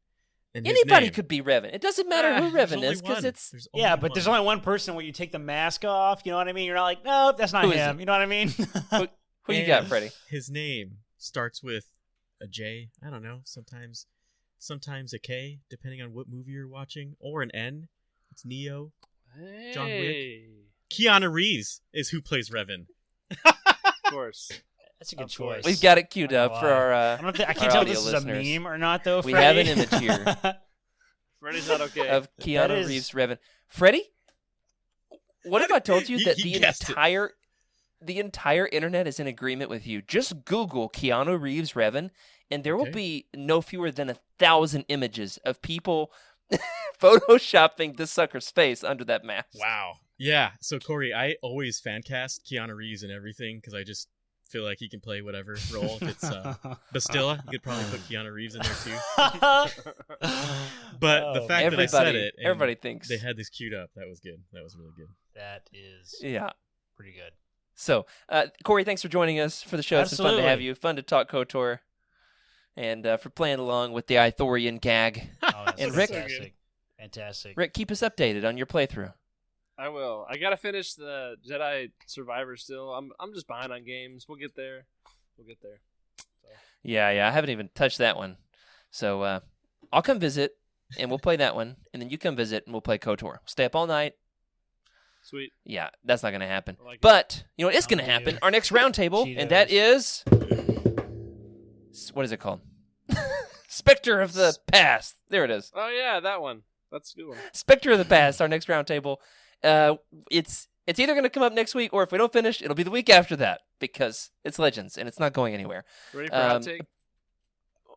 And his Anybody name- could be Revan. It doesn't matter who There's Revan only is because one. it's There's Yeah, only but there's one. only one person where you take the mask off. You know what I mean? You're not like, no, that's not Who is him. it? You know what I mean? who you got, And Freddy? His name starts with a J. I don't know. Sometimes a K, depending on what movie you're watching, or an N. It's Neo. John Wick. Hey. Keanu Reeves is who plays Revan. Of course. That's a good Of course. choice. We've got it queued I up don't for know our. I can't our tell if audio this is listeners. a meme or not, though. We Freddie. have an image here. Freddy's not okay. Of That Keanu is- Reeves Revan. Freddy, what if I told you He- that he the guessed it. entire internet is in agreement with you? Just Google Keanu Reeves Revan, and there will Okay. be no fewer than 1,000 images of people photoshopping this sucker's face under that mask. Wow. Yeah. So Corey, I always fan cast Keanu Reeves and everything because I just feel like he can play whatever role. If it's Bastilla, you could probably put Keanu Reeves in there too. But the Oh, fact that I said it, and everybody thinks. they had this queued up. That was good. That was really good. That is Yeah. pretty good. So, Corey, thanks for joining us for the show. It's been fun to have Absolutely. you. Fun to talk KOTOR. And for playing along with the Ithorian gag. Oh, that's And Rick- fantastic. Fantastic. Rick, keep us updated on your playthrough. I will. I gotta finish the Jedi Survivor still. I'm just behind on games. We'll get there. Yeah, I haven't even touched that one. So I'll come visit, and we'll play that one. And then you come visit, and we'll play KOTOR. Stay up all night. Sweet. Yeah, that's not going to happen. I like it. But, you know what is going to Oh, happen? dude. Our next roundtable, Cheetos. and that is... What is it called? Spectre of the Past. There it is. Oh yeah, that one. That's a good one. Spectre of the Past, our next roundtable. It's either going to come up next week, or if we don't finish, it'll be the week after that, because it's Legends, and it's not going anywhere. Ready for a hot take?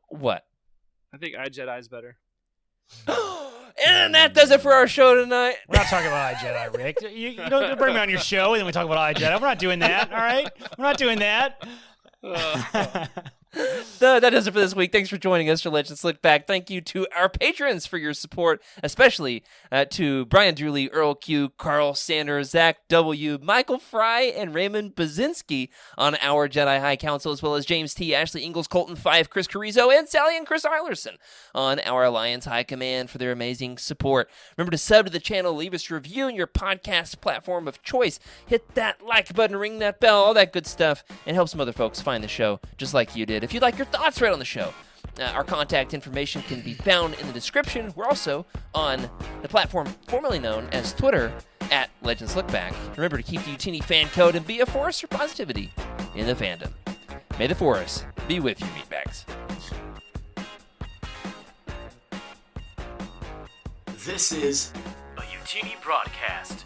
What? I think iJedi's better. And that does it for our show tonight. We're not talking about iJedi, Rick. You don't bring me on your show and then we talk about iJedi. We're not doing that, all right? We're not doing that. That does it for this week. Thanks for joining us for Legends Look Back. Thank you to our patrons for your support, especially to Brian Drewley, Earl Q, Carl Sanders, Zach W, Michael Fry, and Raymond Bazinski on our Jedi High Council, as well as James T, Ashley Ingalls, Colton Fife, Chris Carrizo, and Sally and Chris Eilerson on our Alliance High Command for their amazing support. Remember to sub to the channel, leave us a review in your podcast platform of choice. Hit that like button, ring that bell, all that good stuff, and help some other folks find the show just like you did. If you'd like your thoughts right on the show, our contact information can be found in the description. We're also on the platform formerly known as Twitter at Legends Look Back. Remember to keep the Youtini fan code and be a force for positivity in the fandom. May the Force be with you, meatbags. This is a Youtini broadcast.